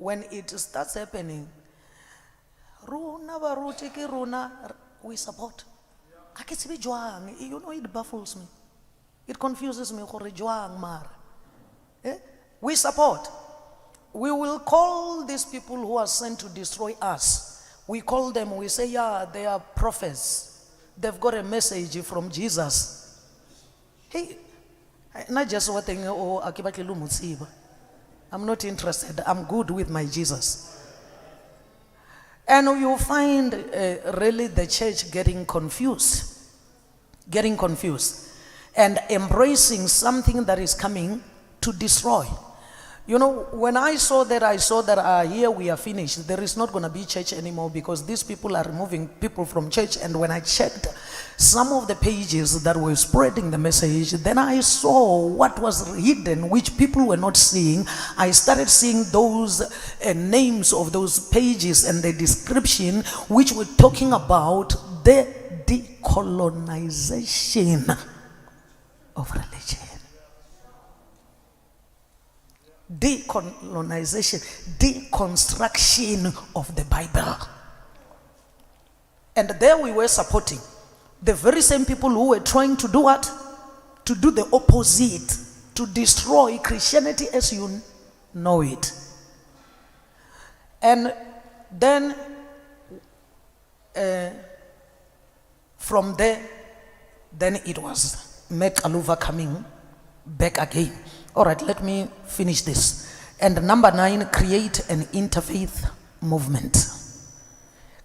when it starts happening, runa baruti ke runa we support. You know, it baffles me. It confuses me. We support. We will call these people who are sent to destroy us. We call them, we say, yeah, they are prophets. They've got a message from Jesus. Hey, not just what thing, I'm not interested. I'm good with my Jesus. And you find really the church getting confused, and embracing something that is coming to destroy. You know, when I saw that here we are finished. There is not going to be church anymore because these people are removing people from church. And when I checked some of the pages that were spreading the message, then I saw what was hidden, which people were not seeing. I started seeing those names of those pages and the description, which were talking about the decolonization of religion. Decolonization, deconstruction of the Bible. And there we were supporting the very same people who were trying to do what? To do the opposite, to destroy Christianity as you know it. And then from there, then it was Mekaluva coming back again. All right, let me finish this. And number 9, create an interfaith movement.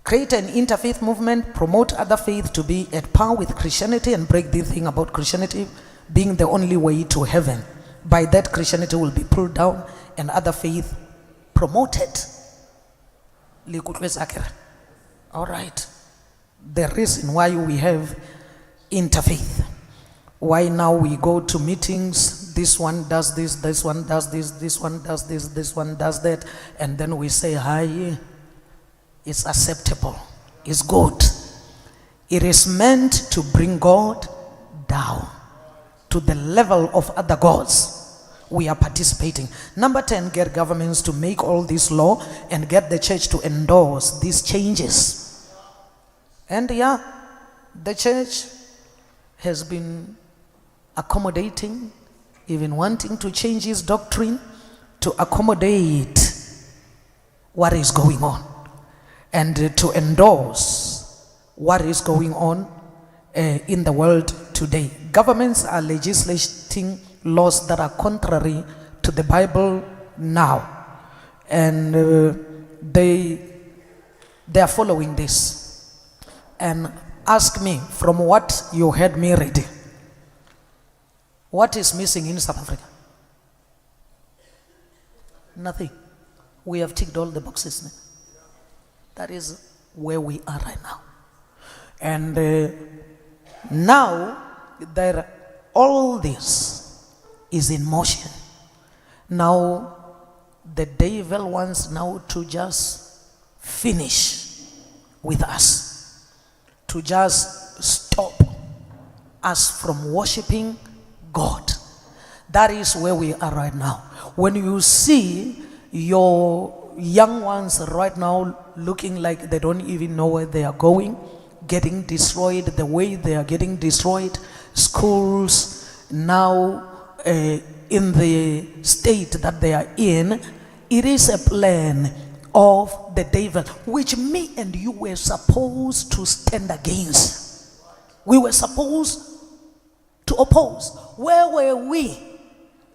Create an interfaith movement, promote other faith to be at par with Christianity, and break the thing about Christianity being the only way to heaven. By that, Christianity will be pulled down and other faith promoted. All right. The reason why we have interfaith. Why now we go to meetings, this one does this, this one does this, this one does this, this one does that, and then we say, hi, it's acceptable, it's good. It is meant to bring God down to the level of other gods. We are participating. Number 10, get governments to make all this law and get the church to endorse these changes. And yeah, the church has been accommodating, even wanting to change his doctrine to accommodate what is going on and to endorse what is going on in the world today. Governments are legislating laws that are contrary to the Bible now, and they are following this. And ask me, from what you heard me read, what is missing in South Africa? Nothing. We have ticked all the boxes. That is where we are right now. And now that all this is in motion, now the devil wants now to just finish with us, to just stop us from worshiping God. That is where we are right now. When you see your young ones right now looking like they don't even know where they are going, getting destroyed the way they are getting destroyed, schools now in the state that they are in, it is a plan of the devil, which me and you were supposed to stand against. We were supposed to oppose. Where were we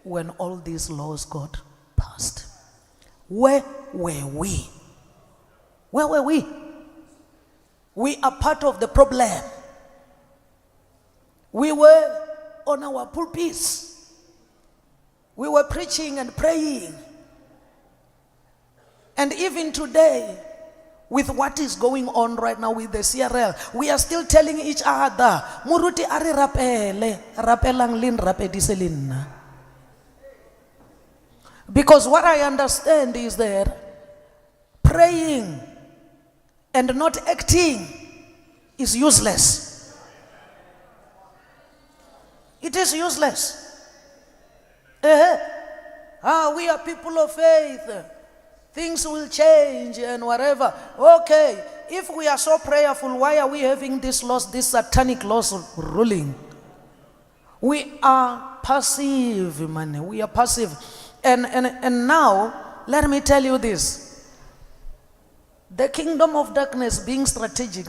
when all these laws got passed? Where were we? Where were we? We are part of the problem. We were on our pulpits. We were preaching and praying. And even today, with what is going on right now with the CRL, we are still telling each other, Muruti ari rapele, rapelang lin rapediselin. Because what I understand is that praying and not acting is useless. It is useless. We are people of faith. things will change and whatever. Okay, if we are so prayerful, why are we having this loss, this satanic loss ruling? We are passive, man. We are passive. And now, let me tell you this. The kingdom of darkness being strategic,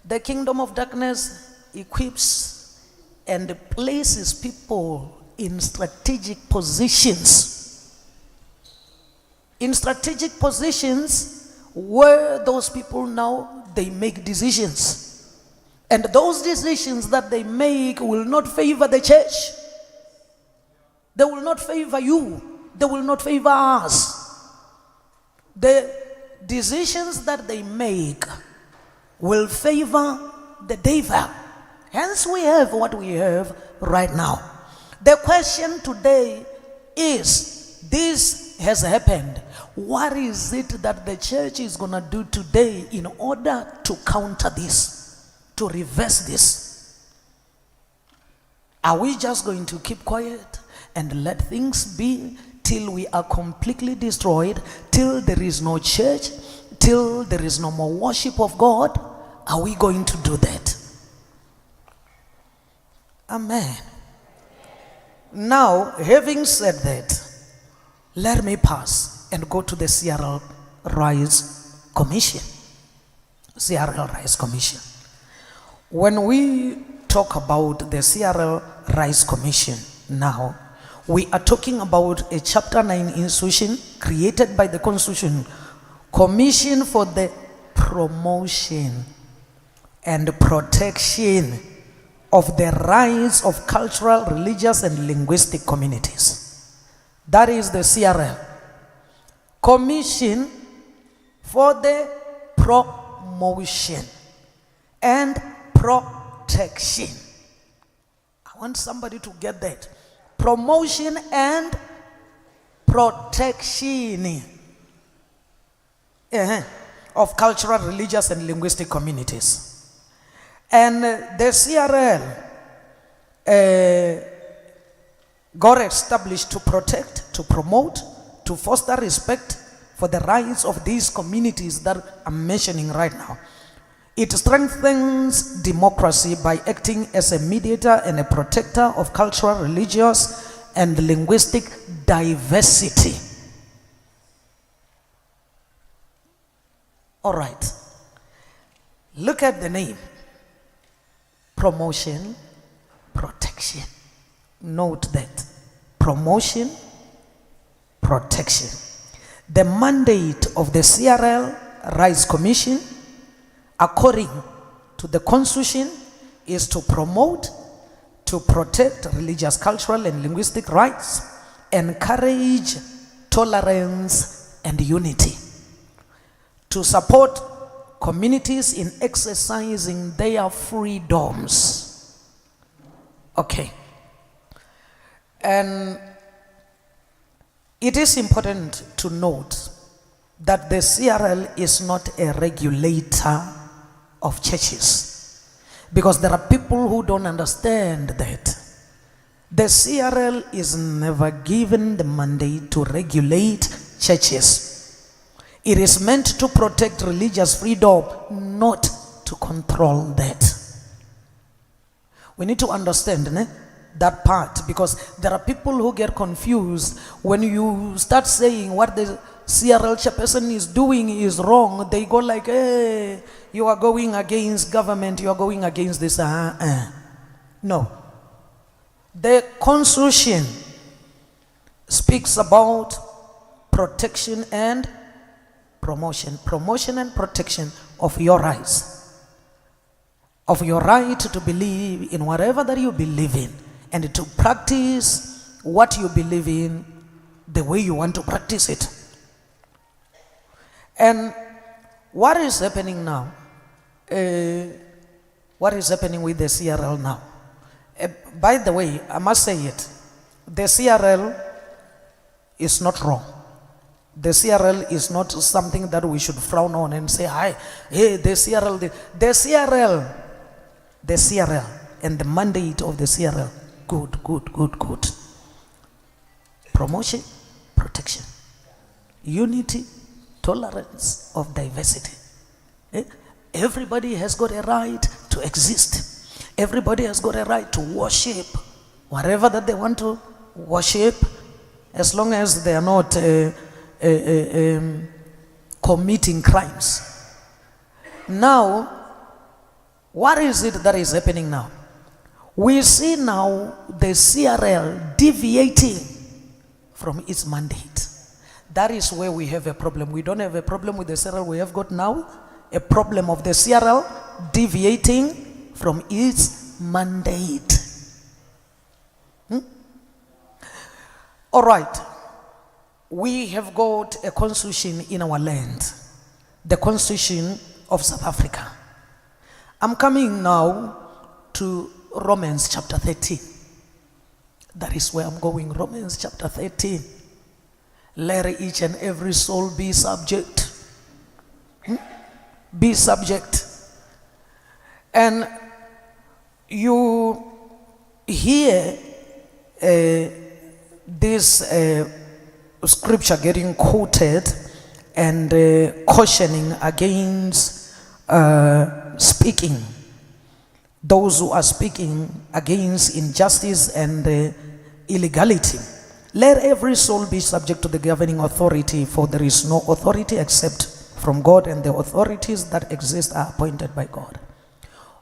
the kingdom of darkness equips and places people in strategic positions. In strategic positions where those people now, they make decisions. And those decisions that they make will not favor the church. They will not favor you. They will not favor us. The decisions that they make will favor the devil. Hence we have what we have right now. The question today is, this has happened. What is it that the church is going to do today in order to counter this, to reverse this? Are we just going to keep quiet and let things be till we are completely destroyed, till there is no church, till there is no more worship of God? Are we going to do that? Amen. Now, having said that, let me pass and go to the CRL Rise Commission. CRL Rise Commission. When we talk about the CRL Rise Commission now, we are talking about a Chapter 9 institution created by the Constitution, Commission for the Promotion and Protection of the rights of cultural, religious, and linguistic communities. That is the CRL. Commission for the Promotion and Protection. I want somebody to get that. Promotion and protection of cultural, religious, and linguistic communities. And the CRL got established to protect, to promote, to foster respect for the rights of these communities that I'm mentioning right now. It strengthens democracy by acting as a mediator and a protector of cultural, religious, and linguistic diversity. All right. Look at the name. Promotion, protection. Note that. Promotion, protection. The mandate of the CRL Rise Commission, according to the Constitution, is to promote, to protect religious, cultural, and linguistic rights, encourage tolerance and unity, to support communities in exercising their freedoms. Okay. And it is important to note that the CRL is not a regulator of churches, because there are people who don't understand that. The CRL is never given the mandate to regulate churches. It is meant to protect religious freedom, not to control that. We need to understand that part, because there are people who get confused when you start saying what the CRL chairperson is doing is wrong. They go like, hey, you are going against government, you are going against this. No. The Constitution speaks about protection and promotion and protection of your rights, of your right to believe in whatever that you believe in, and to practice what you believe in the way you want to practice it. And what is happening now? What is happening with the CRL now? By the way, I must say it, the CRL is not wrong. The CRL is not something that we should frown on and say, hey, the CRL, the CRL and the mandate of the CRL, good. Promotion, protection. unity, tolerance of diversity. Everybody has got a right to exist. Everybody has got a right to worship whatever that they want to worship, as long as they are not committing crimes. Now, what is it that is happening now? We see now the CRL deviating from its mandate. That is where we have a problem. We don't have a problem with the CRL we have got now, a problem of the CRL deviating from its mandate. All right. We have got a constitution in our land, the Constitution of South Africa. I'm coming now to Romans chapter 13. That is where I'm going, Romans chapter 13. Let each and every soul be subject. Be subject. And you hear this scripture getting quoted and cautioning against speaking. Those who are speaking against injustice and illegality. Let every soul be subject to the governing authority, for there is no authority except from God, and the authorities that exist are appointed by God.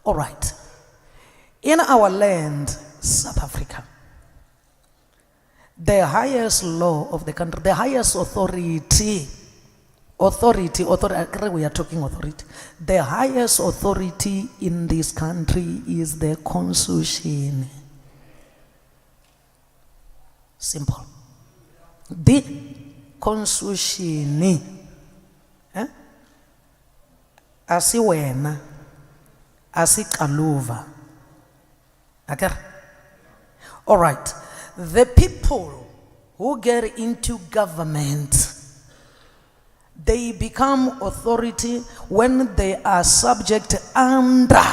All right. In our land, South Africa, the highest law of the country, the highest authority, we are talking authority. The highest authority in this country is the Constitution. Simple. The Constitution. Asiwena, asikaluva. Okay? All right. The people who get into government, they become authority when they are subject under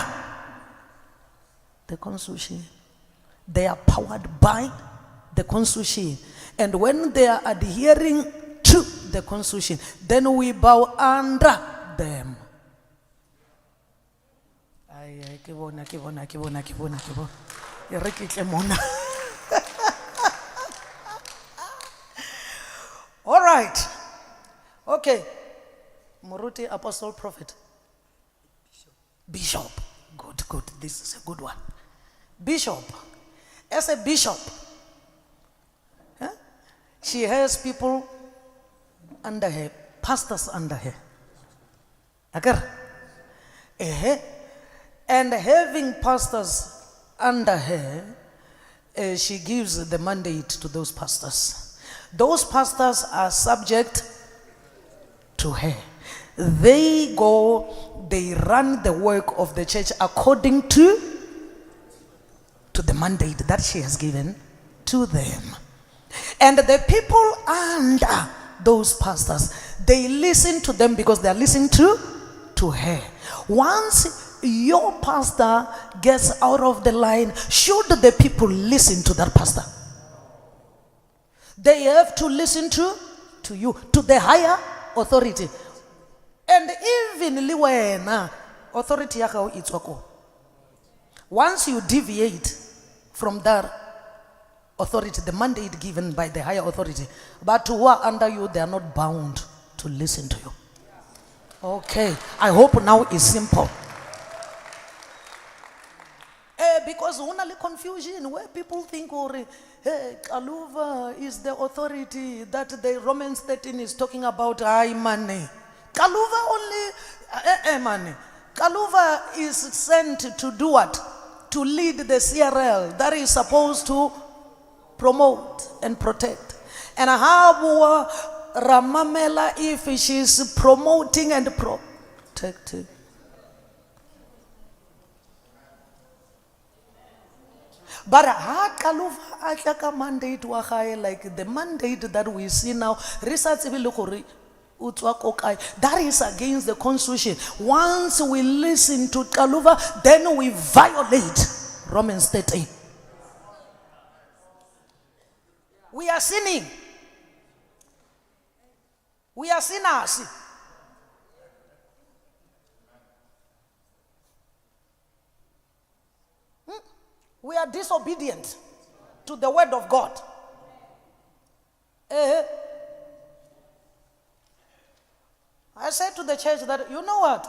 the Constitution. They are powered by the Constitution. And when they are adhering to the Constitution, then we bow under them. All right. Okay. Muruti, apostle, prophet. Bishop. Good. This is a good one. Bishop. As a bishop, she has people under her, pastors under her. And having pastors under her, she gives the mandate to those pastors. Those pastors are subject to her. They run the work of the church according to the mandate that she has given to them. And the people under those pastors, they listen to them because they are listening to her. Once your pastor gets out of the line, should the people listen to that pastor? They have to listen to you, to the higher authority. And even liwena authority yako itwako. Once you deviate from that authority, the mandate given by the higher authority, but who are under you, they are not bound to listen to you. Okay, I hope now it's simple. Because only confusion where people think, hey, Kaluva is the authority that the Romans 13 is talking about. Ay, money. Kaluva only, money. Kaluva is sent to do what? To lead the CRL that is supposed to promote and protect. And how Ramamela if she's promoting and protecting? But Kaluva Atlaka mandate wa like the mandate that we see now, research that is against the Constitution. Once we listen to Kaluva, then we violate Romans 13. We are sinning. We are sinners. We are disobedient to the word of God. I said to the church that, you know what?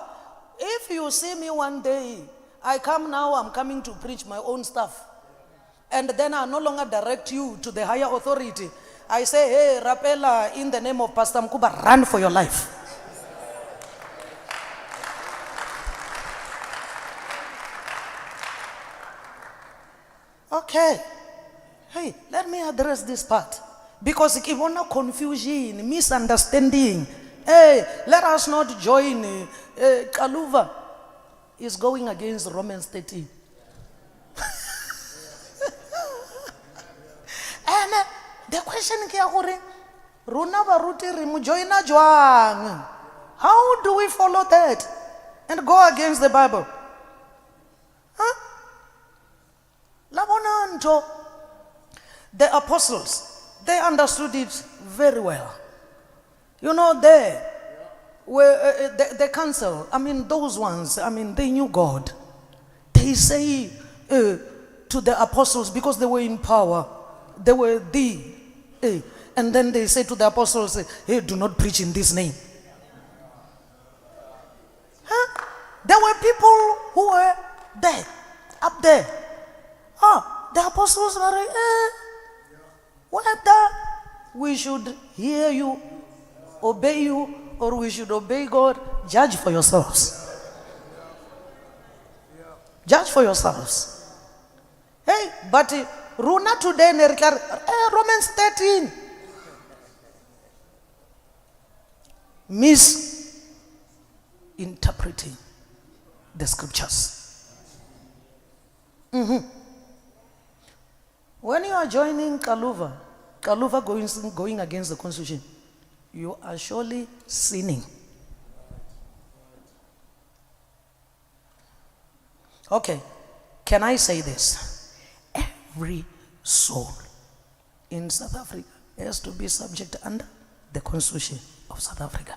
If you see me one day, I'm coming to preach my own stuff. And then I no longer direct you to the higher authority. I say, hey, Rapela, in the name of Pastor Mukhuba, run for your life. Okay. Hey, let me address this part. Because if you want confusion, misunderstanding, hey, let us not join. Kaluva is going against Romans 13. And the question is, how do we follow that and go against the Bible? The apostles, they understood it very well. You know, the council, those ones, they knew God. They say to the apostles, because they were in power, they were and then they say to the apostles, hey, do not preach in this name. There were people who were there, up there. The apostles were like, whether we should hear you, obey you, or we should obey God, judge for yourselves. Judge for yourselves. Hey, but Runa today, Romans 13. Misinterpreting the scriptures. When you are joining Kaluva going against the Constitution, you are surely sinning. Okay, can I say this? Every soul in South Africa has to be subject under the Constitution of South Africa.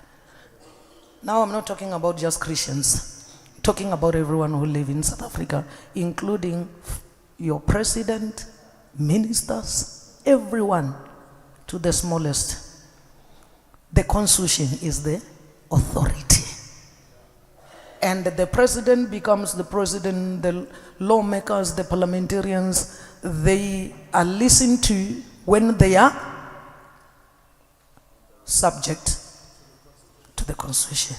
Now I'm not talking about just Christians, I'm talking about everyone who lives in South Africa, including your president, ministers, everyone to the smallest. The Constitution is the authority. And the president becomes the president, the lawmakers, the parliamentarians, they are listened to when they are subject to the Constitution.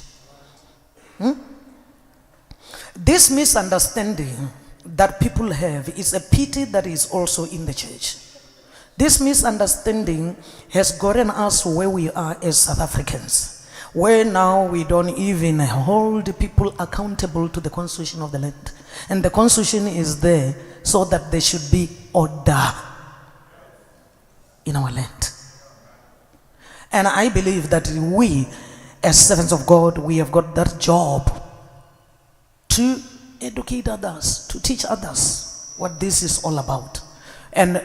This misunderstanding that people have is a pity that is also in the church. This misunderstanding has gotten us where we are as South Africans, where now we don't even hold people accountable to the Constitution of the land. And the Constitution is there so that there should be order in our land. And I believe that we, as servants of God, we have got that job to educate others, to teach others what this is all about. And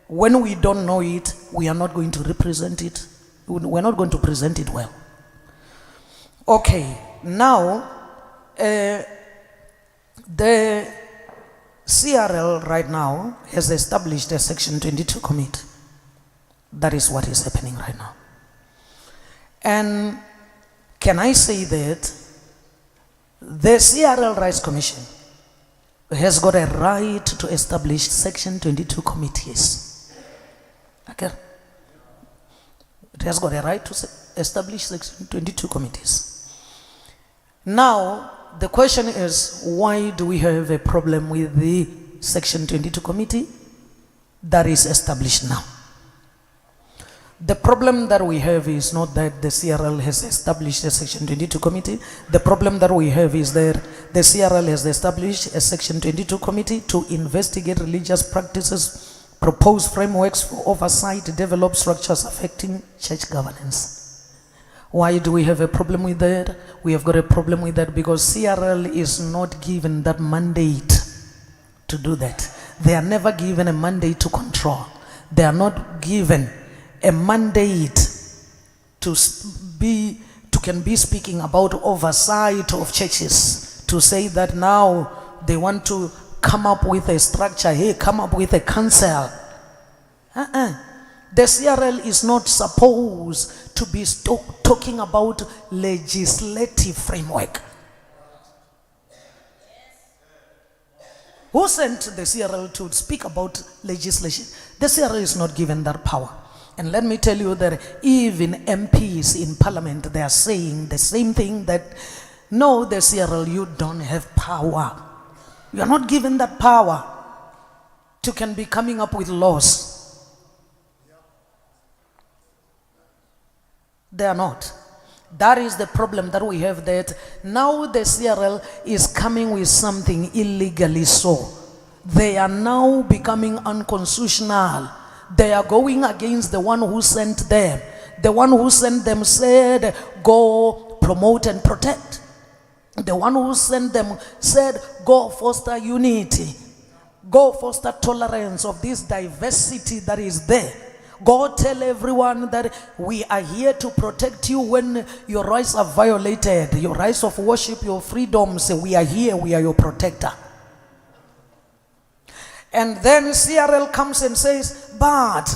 when we don't know it, we are not going to represent it. We're not going to present it well. Okay, now the CRL right now has established a Section 22 committee. That is what is happening right now. And can I say that the CRL Rights Commission has got a right to establish Section 22 committees. Okay? It has got a right to establish Section 22 committees. Now, the question is, why do we have a problem with the Section 22 committee that is established now? The problem that we have is not that the CRL has established a Section 22 committee. The problem that we have is that the CRL has established a Section 22 committee to investigate religious practices, propose frameworks for oversight, develop structures affecting church governance. Why do we have a problem with that? We have got a problem with that because CRL is not given that mandate to do that. They are never given a mandate to control. They are not given a mandate to can be speaking about oversight of churches, to say that now they want to come up with a structure here, come up with a council. The CRL is not supposed to be talking about legislative framework. Who sent the CRL to speak about legislation? The CRL is not given that power. And let me tell you that even MPs in parliament, they are saying the same thing, that no, the CRL, you don't have power. You are not given that power to can be coming up with laws. They are not. That is the problem that we have, that now the CRL is coming with something illegally so. They are now becoming unconstitutional. They are going against the one who sent them. The one who sent them said, go promote and protect. The one who sent them said, go foster unity. Go foster tolerance of this diversity that is there. Go tell everyone that we are here to protect you when your rights are violated, your rights of worship, your freedoms. We are here, we are your protector. And then CRL comes and says, but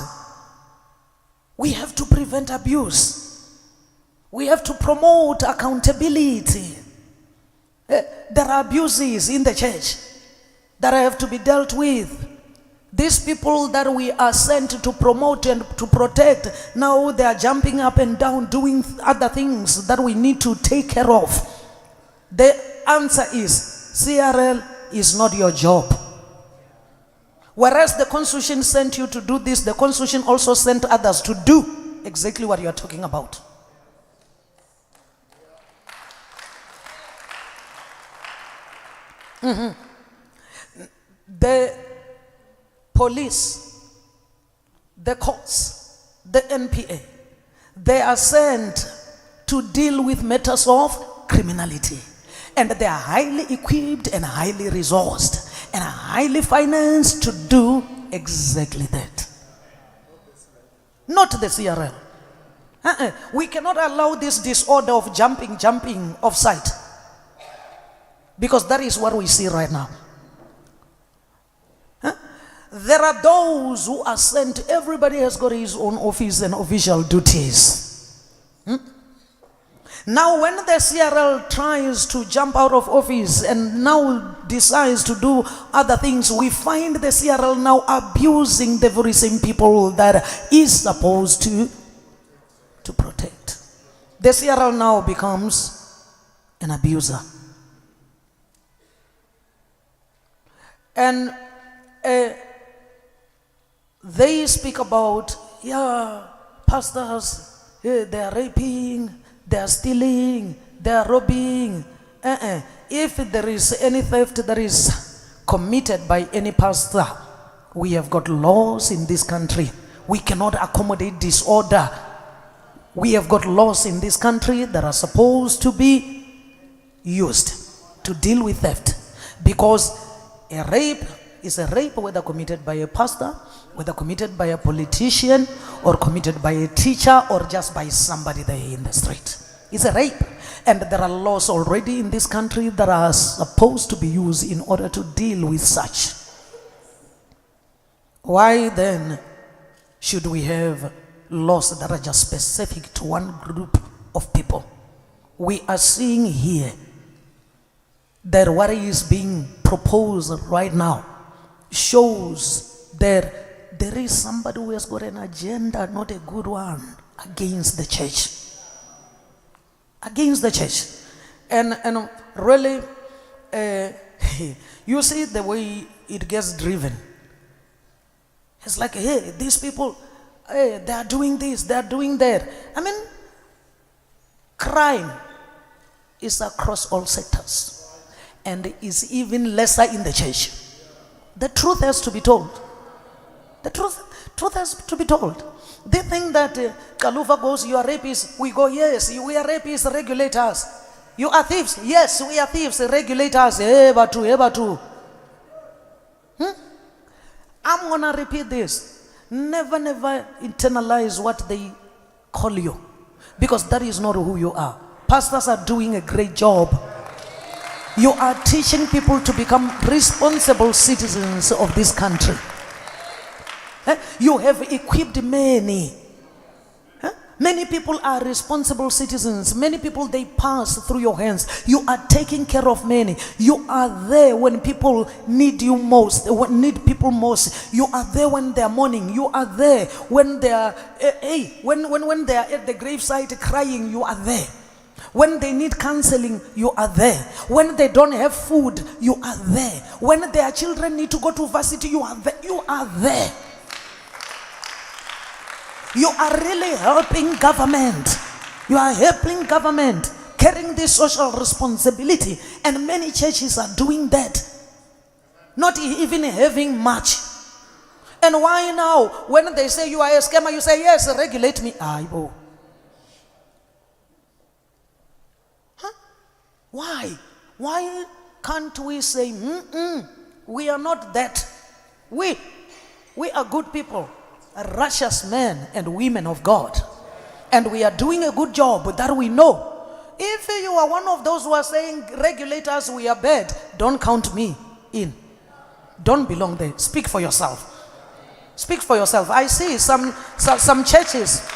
we have to prevent abuse. We have to promote accountability. There are abuses in the church that have to be dealt with. These people that we are sent to promote and to protect, now they are jumping up and down doing other things that we need to take care of. The answer is, CRL is not your job. Whereas the Constitution sent you to do this, the Constitution also sent others to do exactly what you are talking about. The police, the courts, the NPA, they are sent to deal with matters of criminality. And they are highly equipped and highly resourced and highly financed to do exactly that. Not the CRL. We cannot allow this disorder of jumping off site, because that is what we see right now. There are those who are sent. Everybody has got his own office and official duties. Now when the CRL tries to jump out of office and now decides to do other things, we find the CRL now abusing the very same people that is supposed to protect. The CRL now becomes an abuser. And they speak about, pastors, they are raping, they are stealing, they are robbing. If there is any theft that is committed by any pastor, we have got laws in this country. We cannot accommodate disorder. We have got laws in this country that are supposed to be used to deal with theft. Because a rape is a rape, whether committed by a pastor, whether committed by a politician, or committed by a teacher, or just by somebody there in the street. It's a rape. And there are laws already in this country that are supposed to be used in order to deal with such. Why then should we have laws that are just specific to one group of people? We are seeing here that what is being proposed right now shows that there is somebody who has got an agenda, not a good one, against the church. Against the church. And really, you see the way it gets driven. It's like, hey, these people, hey, they are doing this, they are doing that. I mean, crime is across all sectors and is even lesser in the church. The truth has to be told. The truth has to be told. They think that Kaluva goes, you are rapists. We go, yes, we are rapists, regulate us. You are thieves. Yes, we are thieves, regulate us. Ebatu. I'm going to repeat this. Never internalize what they call you. because that is not who you are. Pastors are doing a great job. You are teaching people to become responsible citizens of this country. You have equipped many. Many people are responsible citizens. Many people, they pass through your hands. You are taking care of many. You are there when people need you most, need people most. You are there when they are mourning. You are there when they are, when they are at the graveside crying. You are there. When they need counseling, you are there. When they don't have food, you are there. When their children need to go to varsity, you are there. You are there. You are really helping government. You are helping government, carrying this social responsibility. And many churches are doing that. Not even having much. And why now? When they say you are a scammer, you say, yes, regulate me. Huh? Why? Why can't we say, we are not that. We are good people. Righteous men and women of God, and we are doing a good job that we know. If you are one of those who are saying regulators, we are bad, don't count me in. Don't belong there. Speak for yourself. Speak for yourself. I see some churches.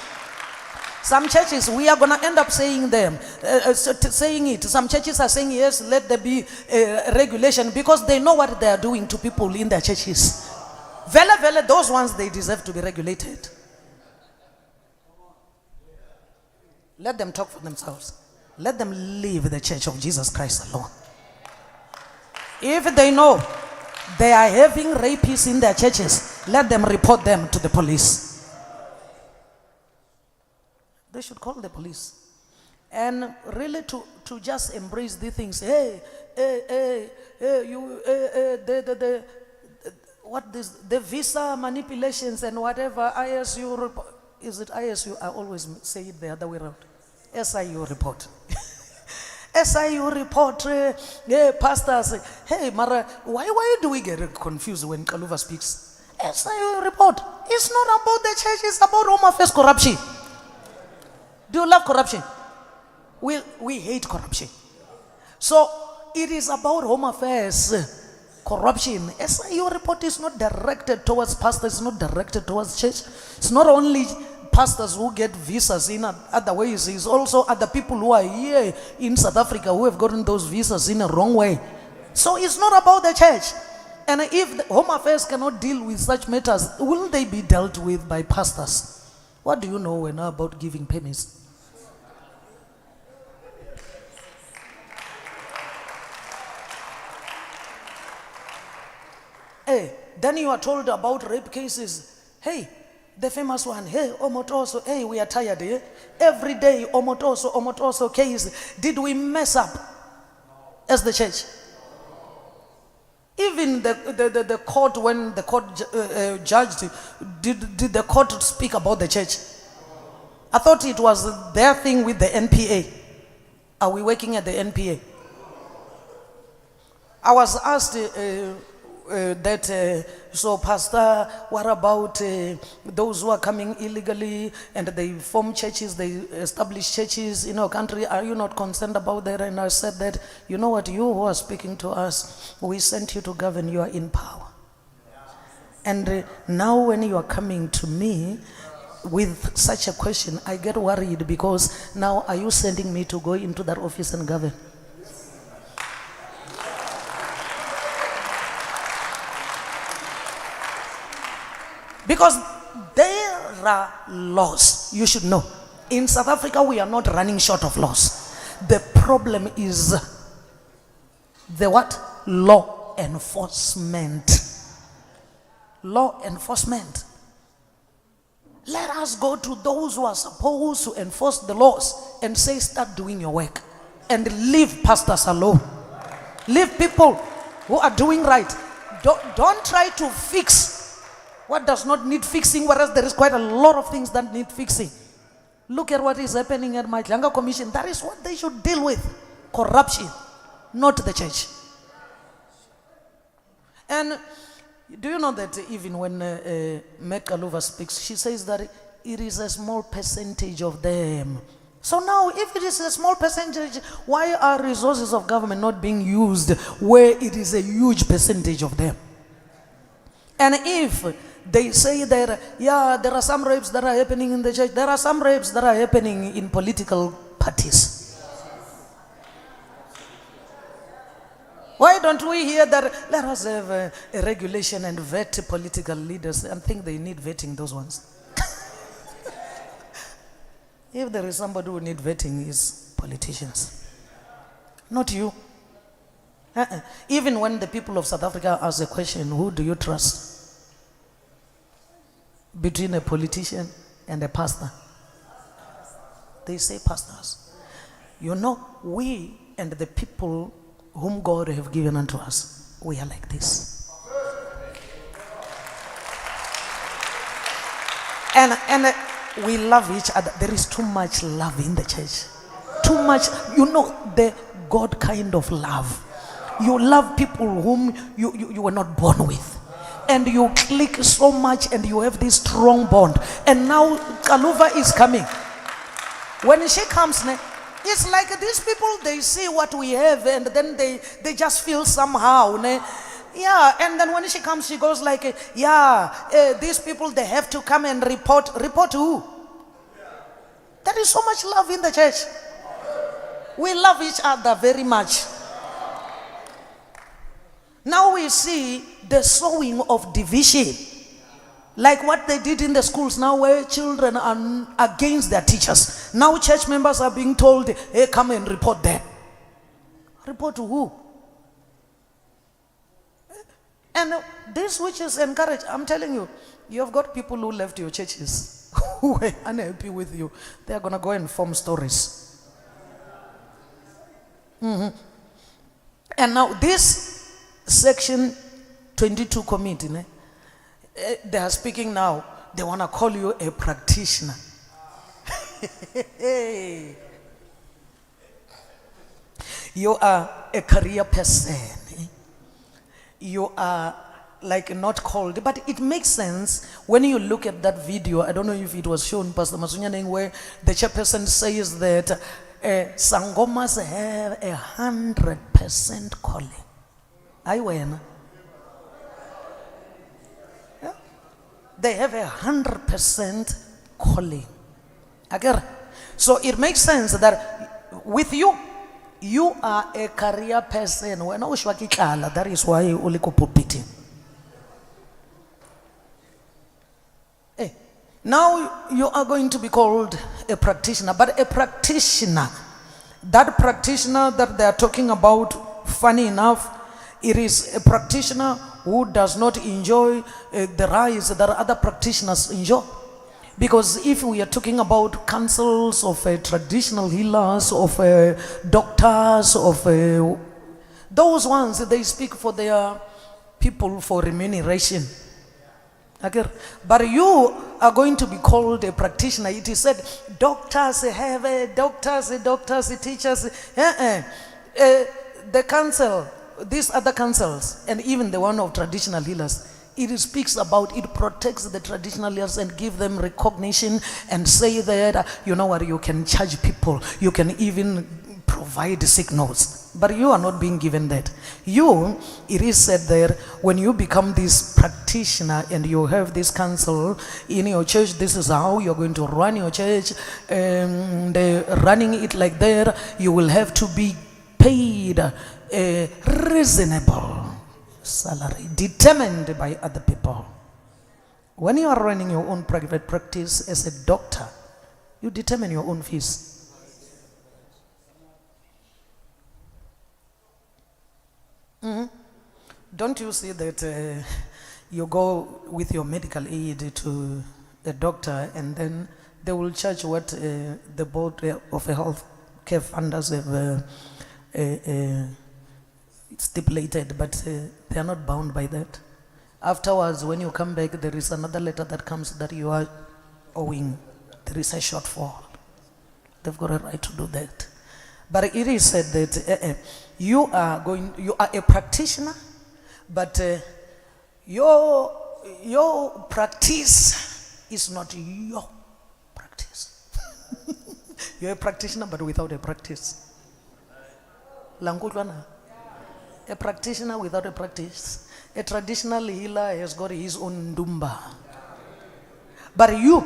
Some churches, we are going to end up saying them, saying it. Some churches are saying, yes, let there be regulation, because they know what they are doing to people in their churches. Vele, those ones, they deserve to be regulated. Let them talk for themselves. Let them leave the church of Jesus Christ alone. If they know they are having rapists in their churches, let them report them to the police. They should call the police. And really to just embrace these things. The visa manipulations and whatever, ISU report. Is it ISU? I always say it the other way around. SIU report. SIU report. Pastors. Hey, Mara, why do we get confused when Kaluva speaks? SIU report. It's not about the church, it's about Home Affairs corruption. Do you love corruption? We hate corruption. So it is about Home Affairs corruption. SIU report is not directed towards pastors, it's not directed towards church. It's not only pastors who get visas in other ways, it's also other people who are here in South Africa who have gotten those visas in a wrong way. So it's not about the church. And if the Home Affairs cannot deal with such matters, will they be dealt with by pastors? What do you know when about giving permits? Hey, then you are told about rape cases. Hey, the famous one. Hey, Omotoso. Hey, we are tired. Eh? Every day, Omotoso case. Did we mess up as the church? Even the court, when the court judged, did the court speak about the church? I thought it was their thing with the NPA. Are we working at the NPA? I was asked so Pastor, what about those who are coming illegally and they form churches, they establish churches in our country? Are you not concerned about that? And I said that, you know what, you who are speaking to us, we sent you to govern, you are in power. And now when you are coming to me with such a question, I get worried, because now are you sending me to go into that office and govern? Because there are laws, you should know. In South Africa, we are not running short of laws. The problem is the what? Law enforcement. Law enforcement. Let us go to those who are supposed to enforce the laws and say, start doing your work. And leave pastors alone. Leave people who are doing right. Don't try to fix what does not need fixing, whereas there is quite a lot of things that need fixing. Look at what is happening at my Matlanga Commission. That is what they should deal with. Corruption, not the church. And do you know that even when Meg Kaluva speaks, she says that it is a small percentage of them So now, if it is a small percentage, why are resources of government not being used where it is a huge percentage of them? And if they say that, yeah, there are some rapes that are happening in the church, there are some rapes that are happening in political parties. Why don't we hear that? Let us have a regulation and vet political leaders and think they need vetting, those ones. If there is somebody who needs vetting, is politicians, not you. Even when the people of South Africa ask a question, who do you trust? Between a politician and a pastor, they say pastors. You know, we and the people whom God have given unto us, we are like this. And we love each other. There is too much love in the church. Too much, the God kind of love. You love people whom you were not born with. And you click so much and you have this strong bond. And now Kaluva is coming. When she comes, it's like these people, they see what we have and then they just feel somehow. Yeah, and then when she comes, she goes like, these people, they have to come and report. Report to who? There is so much love in the church. We love each other very much. Now we see the sowing of division. Like what they did in the schools now, where children are against their teachers. Now church members are being told, hey, come and report there. Report to who? And this which is encouraged, I'm telling you, you have got people who left your churches who were unhappy with you. They are going to go and form stories. And now this section 22 committee, they are speaking now. They want to call you a practitioner. You are a career person. You are like not called, but it makes sense when you look at that video. I don't know if it was shown, Pastor Masunyane, where the chairperson says that Sangomas have 100% calling. I win. Yeah? They have 100% calling. Again, so it makes sense that with you, you are a career person. That is why you only pulpit. Now you are going to be called a practitioner, but a practitioner, that practitioner that they are talking about, funny enough, it is a practitioner who does not enjoy the rise that other practitioners enjoy. Because if we are talking about councils of traditional healers, of doctors, of those ones, they speak for their people for remuneration. Okay. But you are going to be called a practitioner. It is said doctors have doctors, teachers, the council, these other councils, and even the one of traditional healers. It speaks about, it protects the traditional healers and give them recognition and say that, you know what, you can charge people, you can even provide signals. But you are not being given that. You, it is said there, when you become this practitioner and you have this council in your church, this is how you're going to run your church, and running it like there, you will have to be paid a reasonable salary determined by other people. When you are running your own private practice as a doctor, you determine your own fees. Don't you see that you go with your medical aid to a doctor and then they will charge what the board of a health care funders have stipulated, but they are not bound by that. Afterwards, when you come back, there is another letter that comes that you are owing. There is a shortfall. They've got a right to do that. But it is said that you are a practitioner, but your practice is not your practice. You're a practitioner but without a practice. Langutlwana. A practitioner without a practice. A traditional healer has got his own ndumba. But you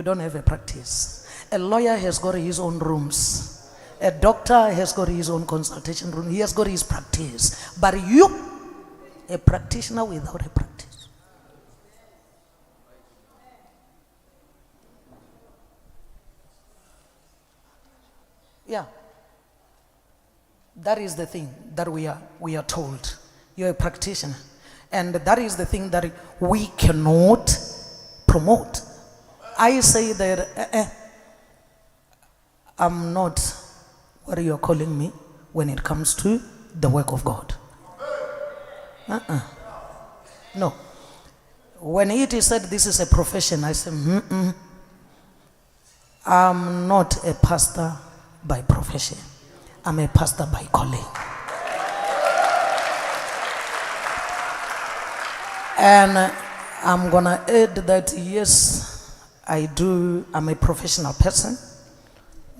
don't have a practice. A lawyer has got his own rooms. A doctor has got his own consultation room. He has got his practice. But you, a practitioner without a practice. Yeah. That is the thing that we are told. You're a practitioner. And that is the thing that we cannot promote. I say that I'm not what you're calling me when it comes to the work of God. No. When it is said this is a profession, I say, I'm not a pastor by profession. I'm a pastor by calling. And I'm gonna add that yes, I'm a professional person.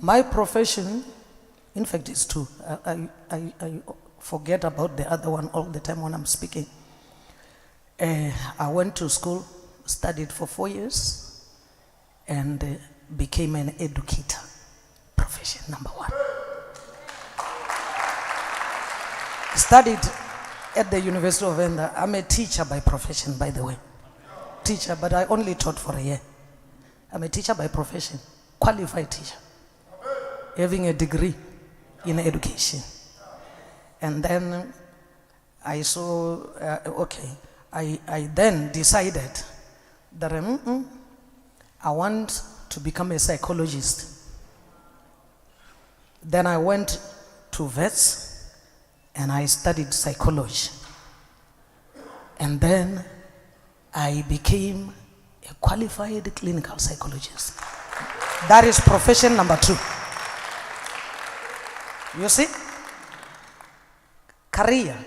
My profession, in fact, is two. I forget about the other one all the time when I'm speaking. I went to school, studied for 4 years, and became an educator. Profession number one. Studied at the University of Venda. I'm a teacher by profession, by the way. Teacher, but I only taught for a year. I'm a teacher by profession, qualified teacher, having a degree in education. And then I saw, I then decided that I want to become a psychologist. Then I went to vets and I studied psychology. And then I became a qualified clinical psychologist. That is profession number 2. You see? Career,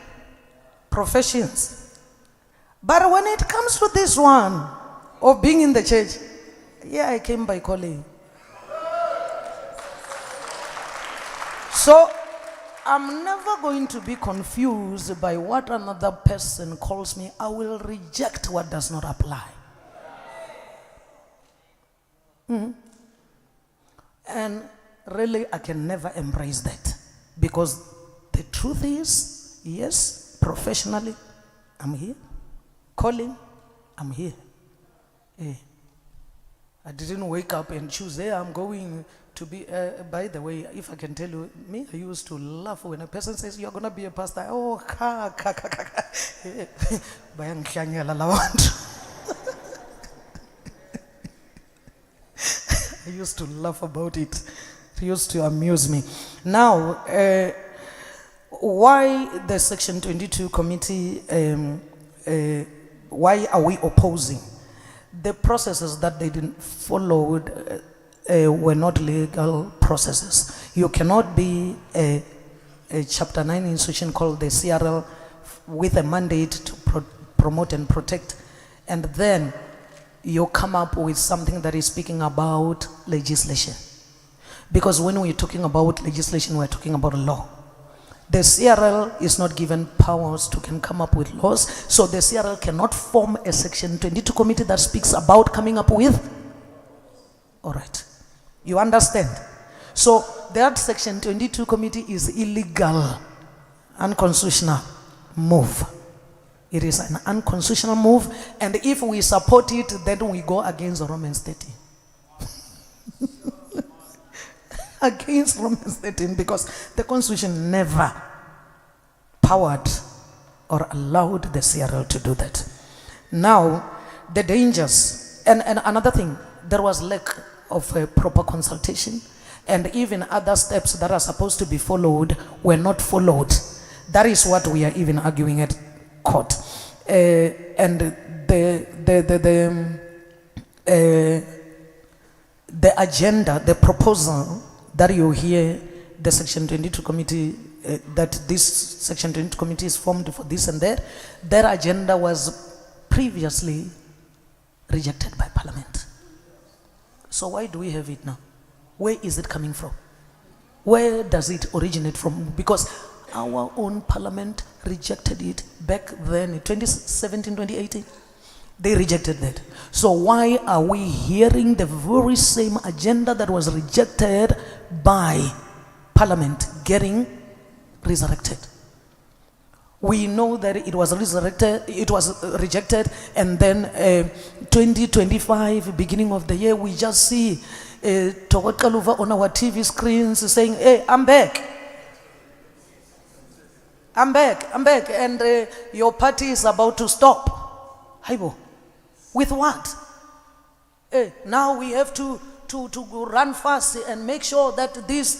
professions. But when it comes to this one of being in the church, yeah, I came by calling. So I'm never going to be confused by what another person calls me. I will reject what does not apply. And really, I can never embrace that. Because the truth is, yes, professionally, I'm here. Calling, I'm here. I didn't wake up and choose, hey, I'm going to be, by the way, if I can tell you, me, I used to laugh when a person says, you're going to be a pastor. Oh, I used to laugh about it. It used to amuse me. Now, why the Section 22 committee, why are we opposing? The processes that they didn't follow were not legal processes. You cannot be a Chapter 9 institution called the CRL with a mandate to promote and protect, and then you come up with something that is speaking about legislation. Because when we're talking about legislation, we're talking about law. The CRL is not given powers to can come up with laws, so the CRL cannot form a Section 22 committee that speaks about coming up with. All right, you understand? So that Section 22 committee is illegal, unconstitutional move. It is an unconstitutional move, and if we support it, then we go against Romans 13. Against Romans 13, because the Constitution never powered or allowed the CRL to do that. Now, the dangers, and another thing, there was lack of a proper consultation, and even other steps that are supposed to be followed were not followed. That is what we are even arguing at court. And the agenda, the proposal that you hear the Section 22 committee, that this Section 22 committee is formed for this and that, their agenda was previously rejected by Parliament. So why do we have it now? Where is it coming from? Where does it originate from? Because our own parliament rejected it back then in 2017, 2018. They rejected that. So why are we hearing the very same agenda that was rejected by parliament getting resurrected? We know that it was resurrected, it was rejected, and then 2025, beginning of the year, we just see Toko Kaluva on our TV screens saying, hey, I'm back. I'm back, and your party is about to stop. Haibo, with what? Now we have to run fast and make sure that this